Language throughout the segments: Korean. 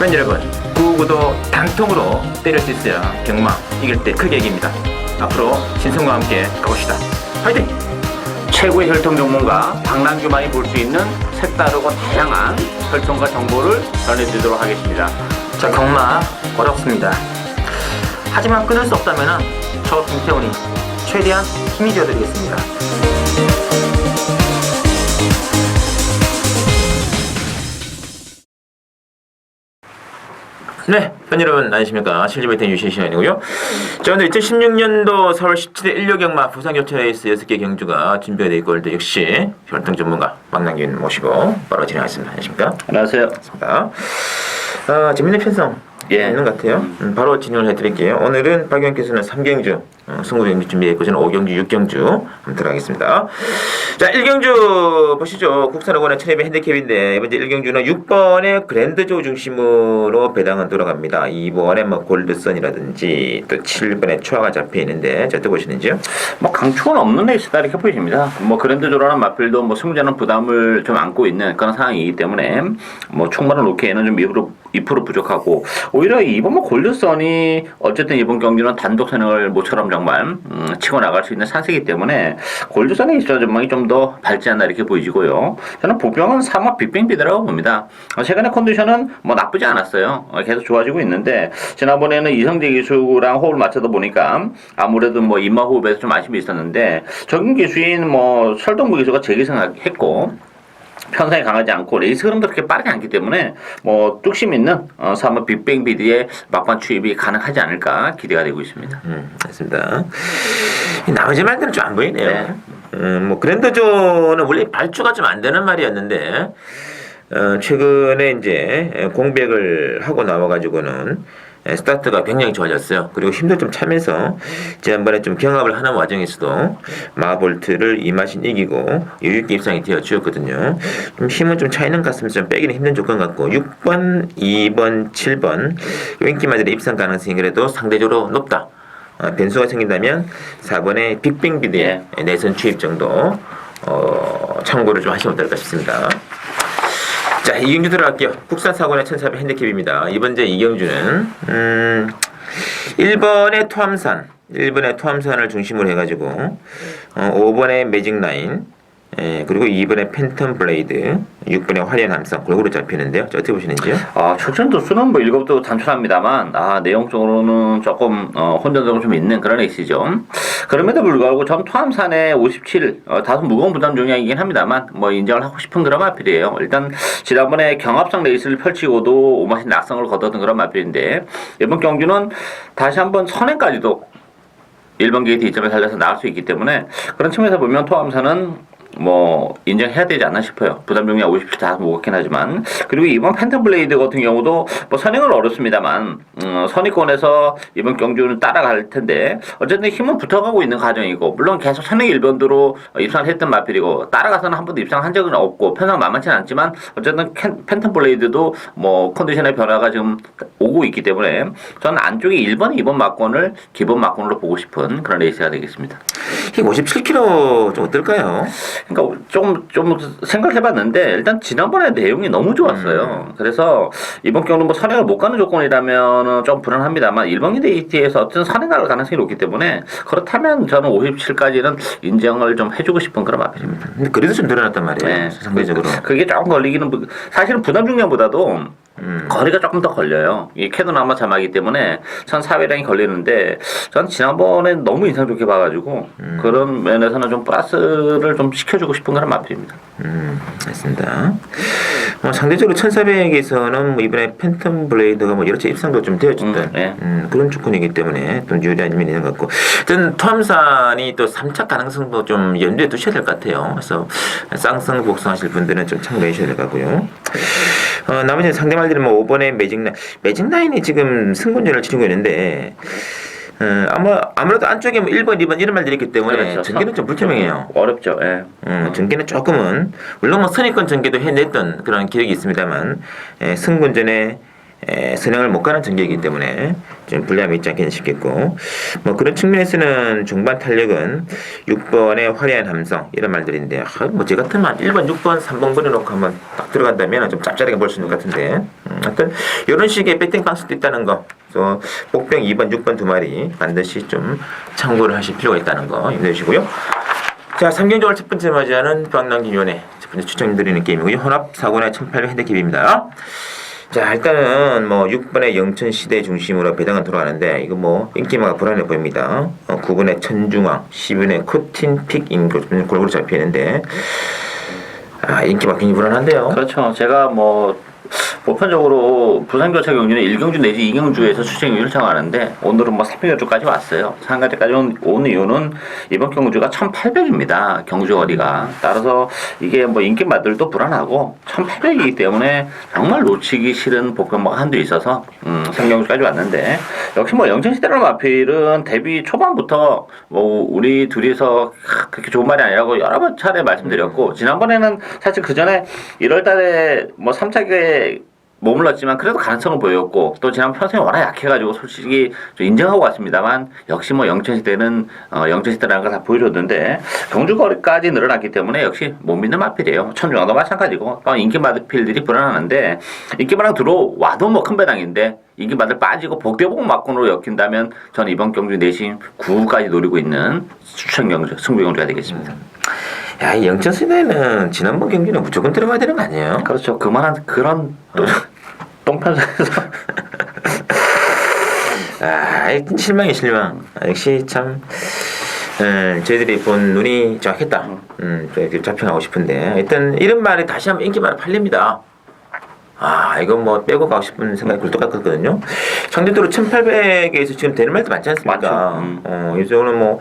팬 여러분, 9구도 단통으로 때릴 수 있어야 경마 이길 때 크게 이깁니다. 앞으로 신성과 함께 가봅시다. 화이팅! 최고의 혈통 전문가 박남규만이 볼 수 있는 색다르고 다양한 혈통과 정보를 전해드리도록 하겠습니다. 자, 경마 어렵습니다. 하지만 끊을 수 없다면 저 김태훈이 최대한 힘이 되어드리겠습니다. 네, 팬 여러분 안녕하십니까. 실리베이트 유시 시간이고요. 자, 오늘 2016년도 4월 17일 일요경마 부산교체 레이스 6개 경주가 준비가 되어 있고 역시 혈통 전문가 박남균 모시고 바로 진행하겠습니다. 안녕하십니까. 안녕하세요. 반갑습니다. 재밌는 편성 있는 것 같아요. 바로 진행을 해드릴게요. 오늘은 박 의원께서는 3경주 승부 경주 준비했고 저는 5경주, 6경주 한번 들어가겠습니다. 자, 1경주 보시죠. 국산어권의 1200 핸디캡인데 이번 1경주는 6번의 그랜드조 중심으로 배당은 돌아갑니다. 2번에 뭐 골드선이라든지 또 7번에 초화가 잡혀 있는데 자, 또 보시는지요? 뭐 강초는 없는 레이스다 이렇게 보여집니다. 뭐 그랜드조라는 마필도 뭐 승자는 부담을 좀 안고 있는 그런 상황이기 때문에 뭐 총괄을 놓기에는 좀 2% 부족하고 오히려 이번 뭐 골드선이 어쨌든 이번 경기는 단독 선행을 모처럼 정말 치고 나갈 수 있는 산세이기 때문에 골드선의 입장 전망이 좀 더 밝지 않나 이렇게 보이지고요. 저는 보병은 3화 빅뱅비드라고 봅니다. 최근에 컨디션은 뭐 나쁘지 않았어요. 계속 좋아지고 있는데 지난번에는 이성재 기수랑 호흡을 맞춰다 보니까 아무래도 뭐 입마 호흡에서 좀 아쉬움이 있었는데 적임 기수인 뭐 설동구 기수가 재기승했고 편성이 강하지 않고 레이스 흐름도 그렇게 빠르지 않기 때문에 뭐 뚝심 있는 3화 빅뱅비드의 막판 추입이 가능하지 않을까 기대가 되고 있습니다. 맞습니다. 나머지 말들은 좀 안 보이네요. 네. 뭐 그랜드조는 원래 발주가 좀 안 되는 말이었는데 최근에 이제 공백을 하고 나와가지고는 스타트가 굉장히 좋아졌어요. 그리고 힘도 좀 차면서 지난번에 좀 경합을 하는 와중에서도 마볼트를 이마신 이기고 여유있게 입상이 되어 주었거든요. 좀 힘은 좀 차 있는 것 같습니다. 좀 빼기는 힘든 조건 같고 6번, 2번, 7번 인기마들의 입상 가능성이 그래도 상대적으로 높다. 변수가 생긴다면 4번의 빅뱅비드의 내선 추입 정도 참고를 좀 하시면 어떨까 싶습니다. 자, 이경주 들어갈게요. 국산 사고의 1400 핸디캡입니다. 이번 제 이경주는 1번의 토암산을 중심으로 해가지고 5번의 매직라인 그리고 2번의 팬텀 블레이드 6번의 화려한 함성 골고루 잡히는데요. 자, 어떻게 보시는지요? 출전 도수는 뭐 7도 단촐합니다만 내용적으로는 조금 혼돈성이 좀 있는 그런 레이스죠. 그럼에도 불구하고 전 토암산의 57 다소 무거운 부담 종양이긴 합니다만 뭐 인정을 하고 싶은 그런 마필이에요. 일단 지난번에 경합성 레이스를 펼치고도 오마신 낙성을 거뒀던 그런 마필인데 이번 경주는 다시 한번 선행까지도 1번 게이트 이점을 살려서 나갈 수 있기 때문에 그런 측면에서 보면 토암산은 뭐 인정해야 되지 않나 싶어요. 부담 종량 57 다 무겁긴 하지만 그리고 이번 팬텀 블레이드 같은 경우도 뭐 선행은 어렵습니다만 선의권에서 이번 경주는 따라갈 텐데 어쨌든 힘은 붙어가고 있는 과정이고 물론 계속 선행 1번도로 입상을 했던 마필이고 따라가서는 한 번도 입상한 적은 없고 편성 만만치는 않지만 어쨌든 팬텀 블레이드도 뭐 컨디션의 변화가 지금 오고 있기 때문에 저는 안쪽에 1번, 2번 막권을 기본 막권으로 보고 싶은 그런 레이스가 되겠습니다. 힘 57kg 좀 어떨까요? 그러니까 좀 생각해봤는데 일단 지난번에 내용이 너무 좋았어요. 그래서 이번 경우는 뭐 선행을 못 가는 조건이라면 좀 불안합니다만 1번 게이트에서 어쨌든 선행 갈 가능성이 높기 때문에 그렇다면 저는 57까지는 인정을 좀 해주고 싶은 그런 마필입니다. 근데 그래도 좀 늘어났단 말이에요. 네. 상대적으로. 그게 조금 걸리기는 사실은 부담 중량보다도 거리가 조금 더 걸려요. 이 캐논 아마 자막이기 때문에 전 4회량이 걸리는데 전 지난번에 너무 인상 좋게 봐가지고 그런 면에서는 좀 플러스를 좀 시켜주고 싶은 그런 마필입니다. 알겠습니다. 상대적으로 1400에서는 뭐 이번에 팬텀 블레이드가 뭐 여러 차례 입상도 좀 되어준다. 그런 조건이기 때문에 좀 유리한 면이 있는 것 같고 일단 토암산이 또 3차 가능성도 좀 염두에 두셔야 될 것 같아요. 그래서 쌍성 복숭하실 분들은 좀 참고해 주셔야 될 것 같고요. 나머지 상대말들은 뭐 5번의 매직라인이 지금 승군전을 치르고 있는데 아무래도 안쪽에 뭐 1번, 2번 이런 말들이 있기 때문에 그렇죠. 전개는 좀 불투명해요. 어렵죠. 전개는 조금은 물론 뭐 선의권 전개도 해냈던 그런 기억이 있습니다만 승군전에 선행을 못 가는 전개이기 때문에 좀 불리함이 있지 않겠나 싶겠고 뭐 그런 측면에서는 중반 탄력은 6번의 화려한 함성 이런 말들인데 뭐제 같으면 1번, 6번, 3번 버려놓고 한번 딱 들어간다면 좀 짭짤하게 볼 수 있는 것 같은데 하여튼 이런 식의 배팅 방식도 있다는 거 또 복병 2번, 6번 두 마리 반드시 좀 참고를 하실 필요가 있다는 거 염두해 주시고요. 자, 3경주를 첫 번째 맞이하는 방랑기위원회 첫 번째 추천드리는 게임이고요. 혼합 4권의 1800 핸드캡입니다. 자, 일단은 뭐 6번의 영천시대 중심으로 배당은 돌아가는데 이거 뭐 인기마가 불안해 보입니다. 9번의 천중앙, 10번의 코틴픽 인구 골고루 잡히는데 인기마 굉장히 불안한데요. 그렇죠. 제가 뭐 보편적으로 부산교차 경주는 1경주 내지 2경주에서 추천을 요청하는데 오늘은 뭐 3경주까지 왔어요. 3경주까지 온 이유는 이번 경주가 1800입니다. 경주 거리가. 따라서 이게 뭐 인기마들도 불안하고 1800이기 때문에 정말 놓치기 싫은 복병마가 한두 있어서 3경주까지 왔는데 역시 뭐 영천시대로 마필은 데뷔 초반부터 뭐 우리 둘이서 그렇게 좋은 말이 아니라고 여러 번 차례 말씀드렸고 지난번에는 사실 그 전에 1월달에 뭐 3차기에 머물렀지만 그래도 가능성을 보였고 또 지난 편성이 워낙 약해가지고 솔직히 좀 인정하고 왔습니다만 역시 뭐 영천시대는 영천시대라는 걸 다 보여줬는데 경주거리까지 늘어났기 때문에 역시 못 믿는 마필이에요. 천중앙도 마찬가지고 인기마들 필들이 불안하는데 인기마랑 들어와도 뭐 큰 배당인데 인기마들 빠지고 복대복 막군으로 엮인다면 저는 이번 경주 내심 9까지 노리고 있는 추천 경주 승부 경주가 되겠습니다. 야, 이 영천시대는 지난번 경기는 무조건 들어가야 되는 거 아니에요? 그렇죠. 그만한 그런 똥편에서 하여튼 실망이 실망. 역시 참 저희들이 본 눈이 정확했다. 자평하고 싶은데 일단 이런 말이 다시 한번 인기말이 팔립니다. 이건 뭐 빼고 가고 싶은 생각이 굴뚝같거든요. 상대적으로 1800에서 지금 되는 말도 많지 않습니까? 요즘은 뭐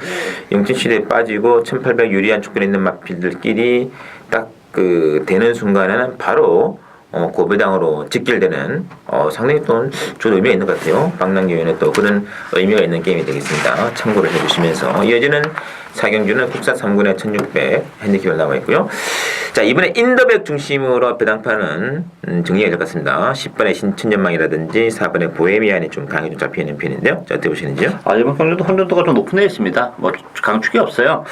영천시대에 빠지고 1800 유리한 조건에 있는 마필들끼리 딱 그 되는 순간에는 바로 고배당으로 직결되는 상당히 또 좋은 의미가 있는 것 같아요. 방랑기위원회 또 그런 의미가 있는 게임이 되겠습니다. 참고를 해주시면서 이어지는 4경주는 국사 3군의 1600 핸디캡을 나와 있고요. 자, 이번에 인더백 중심으로 배당판은 정리가 될 것 같습니다. 10번의 신천연망이라든지 4번의 보헤미안이 좀 강하게 좀 잡혀있는 편인데요. 자, 어떻게 보시는지요? 이번 경주도 혼돈도가 좀 높은 데 있습니다. 뭐 강축이 없어요.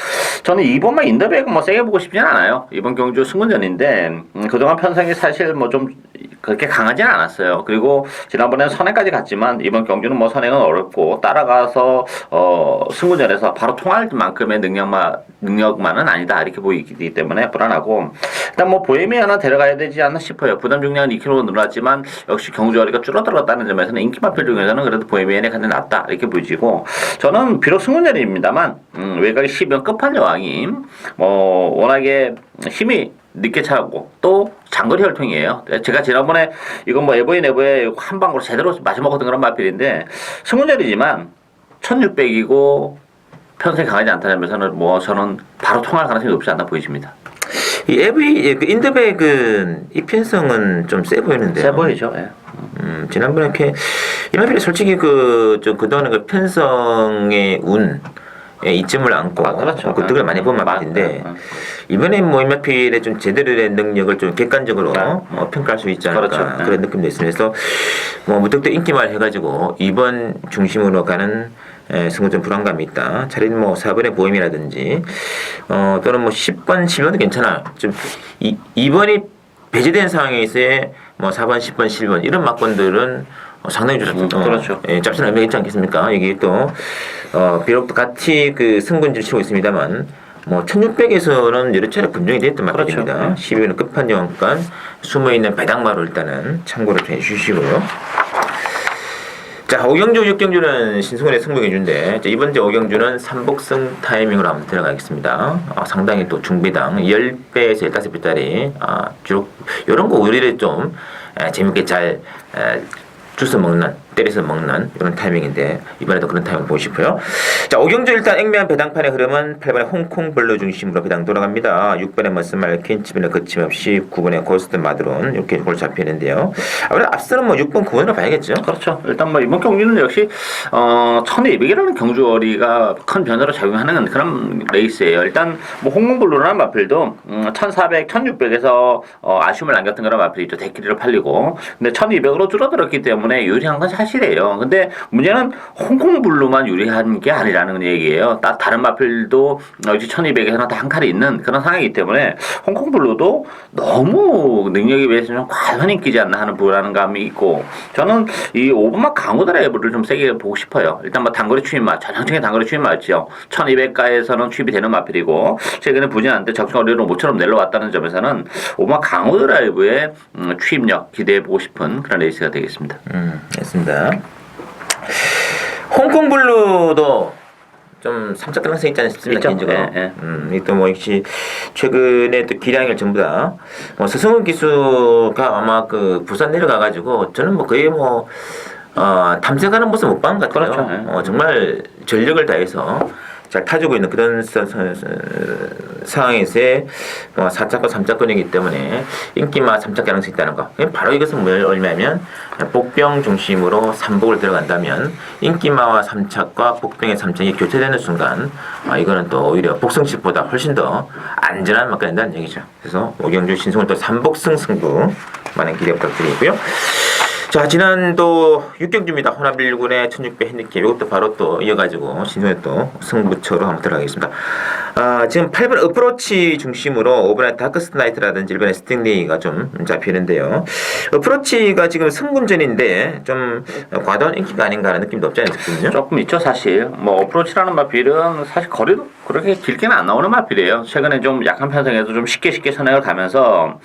저는 이번만 인더백은 뭐 세게 보고 싶진 않아요. 이번 경주 승군전인데 그동안 편성이 사실 뭐 좀 그렇게 강하지는 않았어요. 그리고 지난번에는 선행까지 갔지만 이번 경주는 뭐 선행은 어렵고 따라가서 승군전에서 바로 통할 만큼의 능력만은 아니다 이렇게 보이기 때문에 불안하고 일단 뭐 보헤미안은 데려가야 되지 않나 싶어요. 부담 중량은 2kg 늘어났지만 역시 경주거리가 줄어들었다는 점에서는 인기마필 중에서는 그래도 보헤미안이 가장 낫다 이렇게 보이지고 저는 비록 승군전입니다만 외곽이 10연 끝판 여왕이 워낙에 힘이 늦게 차고 또 장거리 혈통이에요. 제가 지난번에 이건 뭐 에버인 에버에 한 방으로 제대로 마셔먹었던 그런 마필인데 승군전이지만 1600이고 편성이 강하지 않다는 점에서는 뭐 저는 바로 통할 가능성이 높지 않나 보이십니다. 이 인더백은 이 편성은 좀 세 보이는데요. 세 보이죠. 예. 지난번에 이렇게 이 마필이 솔직히 그동안에 그 편성의 이점을 안고 그렇죠. 그 득을 많이 본 마필인데 이번에 뭐 이 마필의 좀 제대로 된 능력을 좀 객관적으로 평가할 수 있지 않을까 그렇죠. 그런 느낌도 있습니다. 그래서 뭐 무턱대 인기말 해가지고 이번 중심으로 가는 승부 좀 불안감이 있다. 차라리 뭐 4번의 보임이라든지 또는 뭐 10번, 11번도 괜찮아. 좀 2번이 배제된 상황에서의 뭐 4번, 10번, 11번 이런 막건들은 상당히 좋습니다. 그렇죠. 짭짤한 의미가 있지 않겠습니까? 여기 또 비록 또 같이 그 승군지를 치고 있습니다만 뭐 1600에서는 여러 차례 분명히 됐던 마필입니다. 그렇죠. 12위는 끝판왕간 숨어있는 배당마로 일단은 참고를 좀 해주시고요. 자, 5경주, 6경주는 신승훈의 승부경주인데 이번 주 5경주는 삼복승 타이밍으로 한번 들어가겠습니다. 상당히 또 중배당 10배에서 15배짜리 주로 이런 거 우리를 좀 재밌게 잘 주워 먹는 때려서 먹는 이런 타이밍인데 이번에도 그런 타이밍 보고 싶어요. 자, 오경주 일단 액면 배당판의 흐름은 8번에 홍콩블루 중심으로 배당 돌아갑니다. 6번에 머스말킨, 7번에 거침없이, 9번에 고스트 마드론 이렇게 골 잡히는데요. 아무래도 앞서는 뭐 6번 9번으로 봐야겠죠. 그렇죠. 일단 뭐 이번 경기는 역시 1200이라는 경주거리가 큰 변화로 작용하는 그런 레이스예요. 일단 뭐 홍콩블루라는 마필도 1400, 1600에서 아쉬움을 남겼던 그런 마필이 있죠. 대끼리로 팔리고. 근데 1200으로 줄어들었기 때문에 유리한 건 사실이에요. 근데 문제는 홍콩블루만 유리한 게 아니라는 얘기예요. 다른 마필도 역시 1200에서는 다 한 칼이 있는 그런 상황이기 때문에 홍콩블루도 너무 능력에 비해서는 좀 과한 인기지 않나 하는 불안감이 있고, 저는 이 오버막 강호 드라이브를 좀 세게 보고 싶어요. 일단 뭐 단거리 추임마, 전형적인 단거리 추임마 맞죠. 1200가에서는 추입이 되는 마필이고, 최근에 부진한데 적정거리로 모처럼 내려왔다는 점에서는 오버막 강호 드라이브의 추입력 기대해 보고 싶은 그런 레이스가 되겠습니다. 알겠습니다. 홍콩블루도 좀 삼적 가능성이 있지 않습니까? 개인적으로. 또 뭐 역시 최근에 또 기량을 전부 다 서승훈 기수가 아마 그 부산 내려가가지고 저는 뭐 거의 뭐 탐색하는 모습 못 본 것 같아요. 그렇죠. 정말 전력을 다해서 잘 타주고 있는 그런 상황에서의 4차권, 3차권이기 때문에 인기마 3차 가능성이 있다는 거. 바로 이것은 뭐냐면 복병 중심으로 3복을 들어간다면 인기마와 3차과 복병의 3차이 교체되는 순간 이거는 또 오히려 복승식보다 훨씬 더 안전한 맛가 된다는 얘기죠. 그래서 오경주 신승훈 또 3복승 승부 많은 기대 부탁드리고요. 자, 지난 또 6경주입니다. 호남 1군의 1600 핸디캡. 이것도 바로 또 이어가지고 신선에 또 승부처로 한번 들어가겠습니다. 지금 8번 어프로치 중심으로 5번의 다크스트 나이트라든지 1번의 스팅레이가 좀 잡히는데요. 어프로치가 지금 승군전인데 좀 과도한 인기가 아닌가 하는 느낌도 없지 않습니까? 조금 있죠, 사실. 뭐 어프로치라는 마필은 사실 거리도 그렇게 길게는 안 나오는 마필이에요. 최근에 좀 약한 편성에도 좀 쉽게 선행을 가면서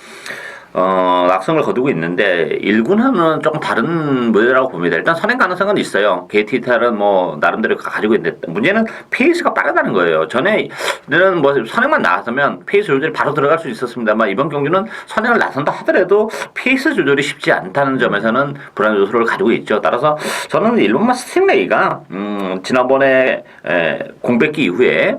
낙성을 거두고 있는데 1군하면 조금 다른 모델이라고 봅니다. 일단 선행 가능성은 있어요. KT탈은 뭐 나름대로 가지고 있는데 문제는 페이스가 빠르다는 거예요. 전에는 뭐 선행만 나왔으면 페이스 조절이 바로 들어갈 수 있었습니다만 이번 경기는 선행을 나선다 하더라도 페이스 조절이 쉽지 않다는 점에서는 불안 요소를 가지고 있죠. 따라서 저는 일본만 스팅레이가 지난번에 공백기 이후에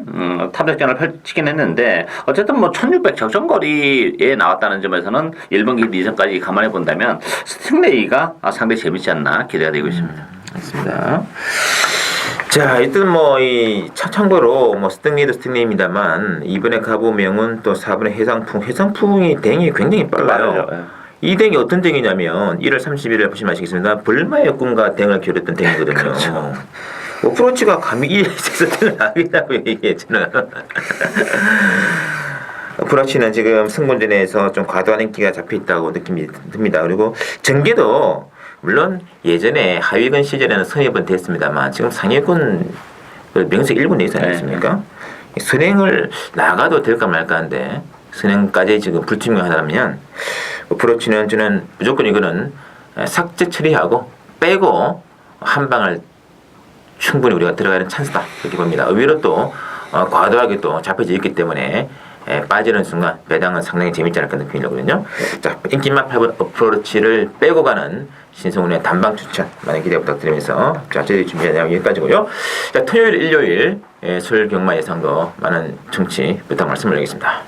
탑백전을 펼치긴 했는데 어쨌든 뭐 1600 적정거리에 나왔다는 점에서는 1번기 리전까지 감안해 본다면 스팅레이가 상당히 재밌지 않나 기대가 되고 있습니다. 맞습니다. 자, 일단 뭐 이 참고로 뭐 스팅레이도 스팅레이입니다만 이번에 가보명은 또 4번의 해상풍이 댕이 굉장히 빨라요. 이 댕이 어떤 댕이냐면 1월 30일에 보시면 아시겠습니다. 벌마의 꿈과 댕을 겨뤘던 댕이거든요. 그렇죠. 어프로치가 감히 이 에서 댕을 하겠다고 얘기했잖아요. 어프로치는 지금 승군전에서 좀 과도한 인기가 잡혀있다고 느낌이 듭니다. 그리고 전개도 물론 예전에 하위권 시절에는 선입은 됐습니다만 지금 상위권 명색 1군 내에서 아니겠습니까? 선행을 나가도 될까 말까 하는데 선행까지 지금 불투명하다면 어프로치는 저는 무조건 이거는 삭제 처리하고 빼고 한 방을 충분히 우리가 들어가는 찬스다 그렇게 봅니다. 의외로 또 과도하게 또 잡혀져 있기 때문에 빠지는 순간 배당은 상당히 재밌지 않을까 느낌이 들거든요. 자, 인기만 8번 어프로치를 빼고 가는 신승훈의 단방 추천 많은 기대 부탁드리면서 자, 저희들이 준비한 내용 여기까지고요. 자, 토요일, 일요일 설 경마 예상도 많은 청취 부탁 말씀을 드리겠습니다.